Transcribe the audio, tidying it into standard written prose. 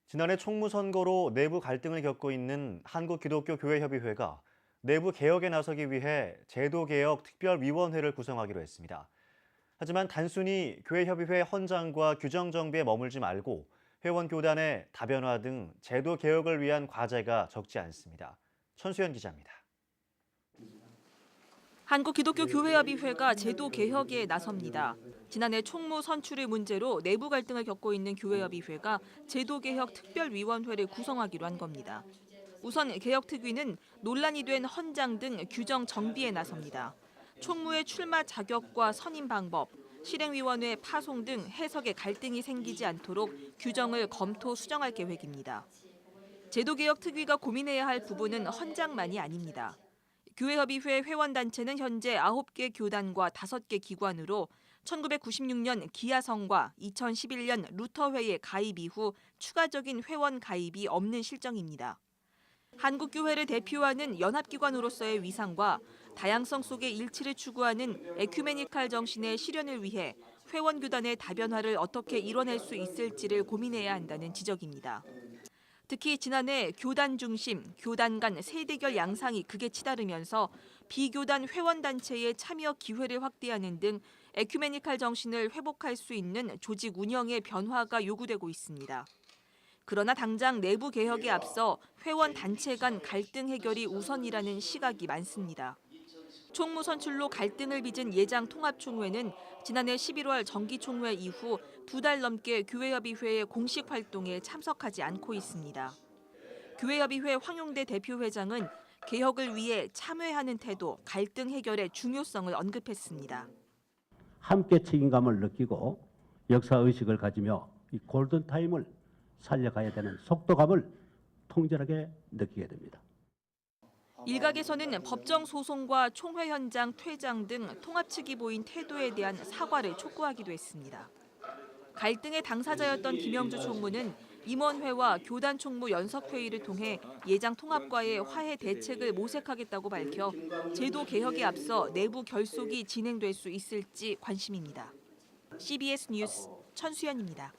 지난해 총무선거로 내부 갈등을 겪고 있는 한국기독교교회협의회가 내부 개혁에 나서기 위해 제도개혁 특별위원회를 구성하기로 했습니다. 하지만 단순히 교회협의회 헌장과 규정 정비에 머물지 말고 회원 교단의 다변화 등 제도 개혁을 위한 과제가 적지 않습니다. 천수연 기자입니다. 한국기독교교회협의회가 제도 개혁에 나섭니다. 지난해 총무 선출의 문제로 내부 갈등을 겪고 있는 교회협의회가 제도 개혁 특별위원회를 구성하기로 한 겁니다. 우선 개혁특위는 논란이 된 헌장 등 규정 정비에 나섭니다. 총무의 출마 자격과 선임 방법, 실행위원회 파송 등 해석에 갈등이 생기지 않도록 규정을 검토 수정할 계획입니다. 제도개혁 특위가 고민해야 할 부분은 헌장만이 아닙니다. 교회협의회 회원단체는 현재 9개 교단과 5개 기관으로 1996년 기아성과 2011년 루터회에 가입 이후 추가적인 회원 가입이 없는 실정입니다. 한국교회를 대표하는 연합기관으로서의 위상과 다양성 속의 일치를 추구하는 에큐메니칼 정신의 실현을 위해 회원교단의 다변화를 어떻게 이뤄낼 수 있을지를 고민해야 한다는 지적입니다. 특히 지난해 교단 중심, 교단 간 세대결 양상이 극에 치달으면서 비교단 회원단체의 참여 기회를 확대하는 등 에큐메니칼 정신을 회복할 수 있는 조직 운영의 변화가 요구되고 있습니다. 그러나 당장 내부 개혁에 앞서 회원 단체 간 갈등 해결이 우선이라는 시각이 많습니다. 총무 선출로 갈등을 빚은 예장 통합총회는 지난해 11월 정기총회 이후 2달 넘게 교회협의회의 공식 활동에 참석하지 않고 있습니다. 교회협의회 황용대 대표회장은 개혁을 위해 참여하는 태도, 갈등 해결의 중요성을 언급했습니다. 함께 책임감을 느끼고 역사의식을 가지며 이 골든타임을 살려가야 되는 속도감을 통절하게 느끼게 됩니다. 일각에서는 법정 소송과 총회 현장 퇴장 등 통합 측이 보인 태도에 대한 사과를 촉구하기도 했습니다. 갈등의 당사자였던 김영주 총무는 임원회와 교단 총무 연석회의를 통해 예장 통합과의 화해 대책을 모색하겠다고 밝혀 제도 개혁에 앞서 내부 결속이 진행될 수 있을지 관심입니다. CBS 뉴스 천수연입니다.